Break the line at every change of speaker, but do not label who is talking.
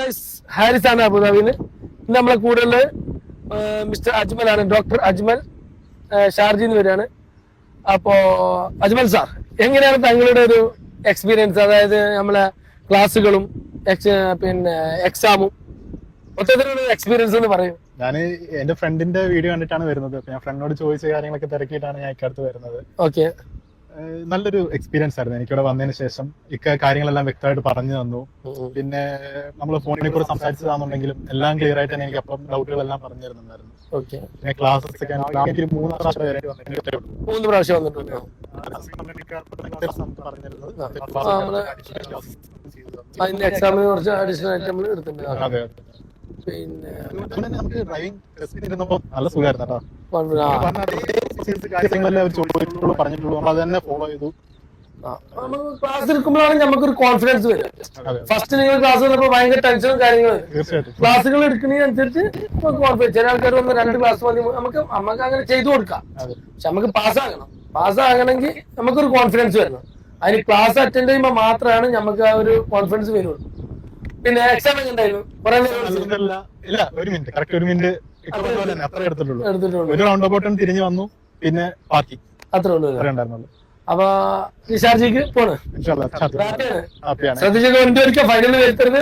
Guys, Haris ആണ് അബുദാബിന്ന്. ഇന്ന് നമ്മളെ കൂടുതൽ മിസ്റ്റർ അജ്മൽ ആണ്, ഡോക്ടർ അജ്മൽ ഷാർജിന്ന് വരികയാണ്. അപ്പോ അജ്മൽ സാർ, എങ്ങനെയാണ് താങ്കളുടെ ഒരു എക്സ്പീരിയൻസ്, അതായത് നമ്മളെ ക്ലാസ്സുകളും പിന്നെ എക്സാമും മൊത്തത്തിലുള്ള എക്സ്പീരിയൻസ് എന്ന് പറയും?
ഞാൻ എന്റെ ഫ്രണ്ടിന്റെ വീഡിയോ കണ്ടിട്ടാണ് വരുന്നത്. ഞാൻ ഫ്രണ്ടിനോട് ചോദിച്ച കാര്യങ്ങളൊക്കെ തിരക്കിയിട്ടാണ് ഞാൻ ഇക്കടുത്ത് വരുന്നത്.
ഓക്കെ,
നല്ലൊരു എക്സ്പീരിയൻസ് ആയിരുന്നു. എനിക്കിവിടെ വന്നതിന് ശേഷം കാര്യങ്ങളെല്ലാം വ്യക്തമായിട്ട് പറഞ്ഞു തന്നു. പിന്നെ നമ്മൾ ഫോണിനെ കുറിച്ച് സംസാരിച്ചതാണെന്നുണ്ടെങ്കിലും എല്ലാം ക്ലിയർ ആയിട്ട് തന്നെ എനിക്ക് അപ്പം ഡൗട്ടുകളെല്ലാം പറഞ്ഞു തരുന്നുണ്ടായിരുന്നു. പിന്നെ ക്ലാസ്സസ് ഒക്കെ എനിക്ക് 3 പ്രാവശ്യം വരെ വന്നിട്ടുണ്ട്.
3 പ്രാവശ്യം വന്നിട്ടുണ്ട്. അതിന്റെ എക്സാമിന് കുറച്ച് അഡീഷണൽ ആയിട്ട് നമ്മൾ എടുത്തിട്ടുണ്ട്.
അതെ, പിന്നെ നമുക്ക് ഡ്രൈവിംഗ് ടെസ്റ്റ് ഇരുന്നപ്പോ നല്ല സുഖമായിരുന്നു കേട്ടോ. പറഞ്ഞിട്ടുള്ളൂ, നമ്മൾ അത് തന്നെ ഫോളോ ചെയ്തു.
ക്ലാസ് എടുക്കുമ്പോഴാണ് നമുക്കൊരു കോൺഫിഡൻസ് വരും. ഫസ്റ്റ് നിങ്ങൾ ക്ലാസ് വന്നപ്പോൾ ഭയങ്കര ടെൻഷനും കാര്യങ്ങളും. ക്ലാസ്സുകൾ എടുക്കുന്നതിനനുസരിച്ച് നമുക്ക് കോൺഫിഡൻസ്. ചില ആൾക്കാർ വന്ന് 2 ക്ലാസ് മതി, നമുക്ക് അങ്ങനെ ചെയ്തു കൊടുക്കാം. പക്ഷെ നമുക്ക് പാസ്സാകണമെങ്കിൽ നമുക്കൊരു കോൺഫിഡൻസ് വരണം. അതിന് ക്ലാസ് അറ്റൻഡ് ചെയ്യുമ്പോൾ മാത്രമാണ് നമുക്ക് ആ ഒരു കോൺഫിഡൻസ് വരുള്ളൂ. പിന്നെ എക്സാം എങ്ങനെ ഉണ്ടായിരുന്നു?
ഒരു മിനിറ്റ് അത്ര എടുത്തിട്ടുള്ളൂ. ഒരു റൗണ്ട് അബൌട്ട് തിരിഞ്ഞു വന്നു, പിന്നെ ബാക്കി
അത്രേ ഉള്ളൂ.
ഉണ്ടായിരുന്നുള്ളൂ.
അപ്പൊ ഷാർജയ്ക്ക് പോണ്. ശ്രദ്ധിച്ചൊക്കെ ഒരിക്കൽ ഫൈനലിൽ വരുത്തരുത്.